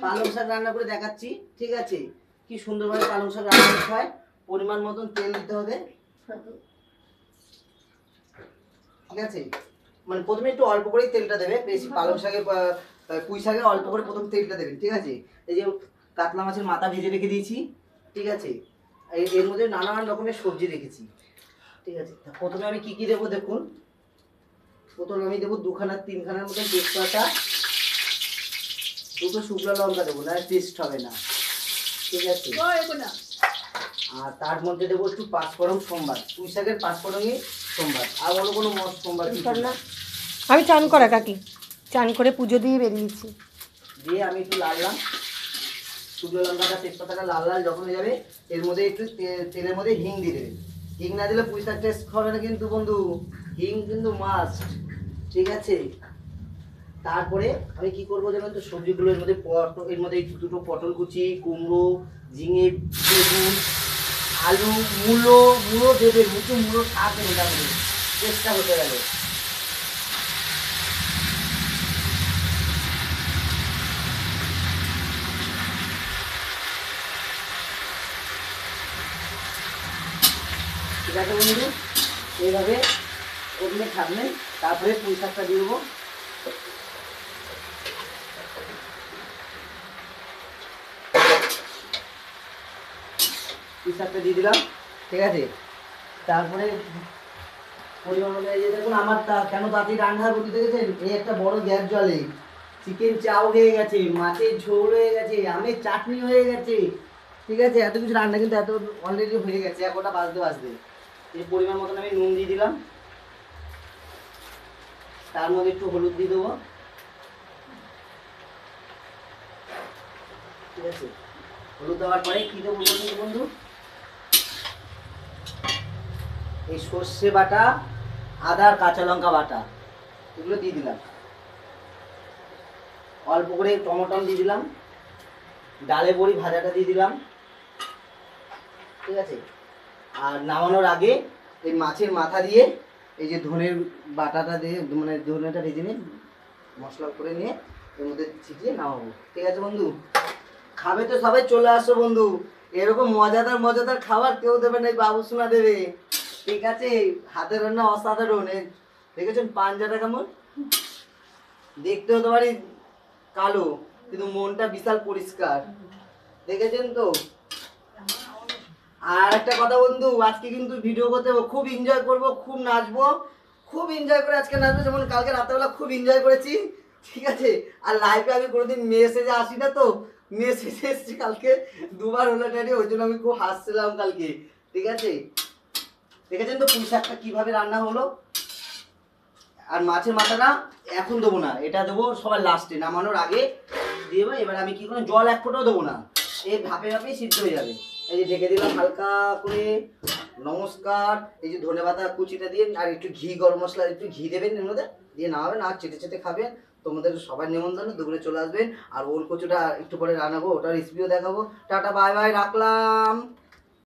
পালং শাক রান্না করে দেখাচ্ছি, ঠিক আছে? কি সুন্দরভাবে পালং শাক রান্না করতে হয়। পরিমাণ মতন তেল দিতে হবে, ঠিক আছে? মানে প্রথমে একটু অল্প করেই তেলটা দেবে, বেশি পালং শাকে পুঁই শাকে অল্প করে প্রথম তেলটা দেবেন, ঠিক আছে? এই যে কাতলা মাছের মাথা ভেজে রেখে দিয়েছি, ঠিক আছে? এর মধ্যে নানান রকমের সবজি রেখেছি, ঠিক আছে? প্রথমে আমি কি কি দেবো দেখুন। প্রথমে আমি দেবো 2-3খানার মতো তেজপাতা, 2টো শুকনো লঙ্কা দেবো, না টেস্ট হবে না, ঠিক আছে? আর তার মধ্যে দেবো একটু পাঁচফোড়ন সোমবার, পুঁই শাকের পাঁচফোড়নই সোমবার, আর অন্য কোনো সোমবার না। আমি চান করা কাকি, চান করে পুজো দিয়ে বেরিয়েছি। দিয়ে আমি একটু লাললাম শুকনো লঙ্কাটা তেজপাতাটা লাল লাল যখন হয়ে যাবে, এর মধ্যে একটু তেলের মধ্যে হিং দিয়ে দেবেন। হিং না দিলে পুঁই শাক টেস্ট হবে না কিন্তু বন্ধু, হিং কিন্তু মাস্ট, ঠিক আছে? তারপরে আমি কি করবো জানেন তো, সবজিগুলো এর মধ্যে এর মধ্যে দুটো পটল কুচি, কুমড়ো, ঝিঙে, বেগুন, আলু, মূলো দেবে, মূলো শাক দেবে, তারপরে চেষ্টা হতে গেলে ঠিক আছে বন্ধু। এইভাবে ওখানে থাকবেন, তারপরে পুঁই শাকটা দিয়ে দেবো। পুঁই শাকটা দিয়ে দিলাম, ঠিক আছে? তারপরে পরিমাণ অনুযায়ী দেখুন আমার কেন তাড়াতাড়ি রান্না করতে দেখেছেন, এই একটা বড় গ্যাস জলে চিকেন চাও হয়ে গেছে, মাছের ঝোল হয়ে গেছে, আমের চাটনি হয়ে গেছে, ঠিক আছে? এত কিছু রান্না কিন্তু এত অলরেডি হয়ে গেছে, একটা বাজতে এই পরিমাণ মতন আমি নুন দিয়ে দিলাম, তার মধ্যে একটু হলুদ দিয়ে দেবো, ঠিক আছে? হলুদ দেওয়ার পরে কি দেবো বলুন বন্ধু, এই সর্ষে বাটা, আদা আর কাঁচা লঙ্কা বাটা, এগুলো দিয়ে দিলাম। অল্প করে টমেটো দিয়ে দিলাম, ডালে বড়ি ভাজাটা দিয়ে দিলাম, ঠিক আছে? আর নামানোর আগে এই মাছের মাথা দিয়ে এই যে ধনের বাটাটা দিয়ে, মানে ধনেটা ভেজে নিয়ে মশলা করে নিয়ে এর মধ্যে ছিটিয়ে নামাবো, ঠিক আছে বন্ধু? খাবে তো সবাই চলে আসো বন্ধু, এরকম মজাদার মজাদার খাবার কেউ দেবে না, বাবু সোনা দেবে, ঠিক আছে? হাতের রান্না অসাধারণ। দেখেছেন পাঞ্জাটা কেমন দেখতে হতে পারে কালো, কিন্তু মনটা বিশাল পরিষ্কার, দেখেছেন তো? আর একটা কথা বন্ধু, আজকে কিন্তু ভিডিও করতে খুব এনজয় করবো, খুব নাচবো, খুব এনজয় করে আজকে নাচবো, যেমন কালকে রাত্রেবেলা খুব এনজয় করেছি, ঠিক আছে? আর লাইভে আমি কোনোদিন মেসেজে আসি না, তো মেসেজে এসেছি কালকে দুবার হলো ড্যাডি, ওই জন্য আমি খুব হাসছিলাম কালকে, ঠিক আছে? দেখেছেন তো পুঁই শাকটা কিভাবে রান্না হলো। আর মাছের মাথাটা এখন দেবো না, এটা দেবো সবার লাস্টে, নামানোর আগে দিয়ে দেবো। এবার আমি কি করবো, জল এক ফোঁটাও দেবো না, এই ভাপে ভাপেই সিদ্ধ হয়ে যাবে। এই যে ঢেকে দিলাম হালকা করে, নমস্কার। এই যে ধনেপাতা কুচিটা দিয়ে আর একটু ঘি, গরম মশলা একটু ঘি দেবেন এর মধ্যে, দিয়ে নামাবেন আর চেটে চেটে খাবেন। তোমাদের সবার নিমন্ত্রণ, দুপুরে চলে আসবেন। আর ওল কচুটা একটু পরে রান্নাবো, ওটার রেসিপিও দেখাবো। টাটা বাই বাই, রাখলাম।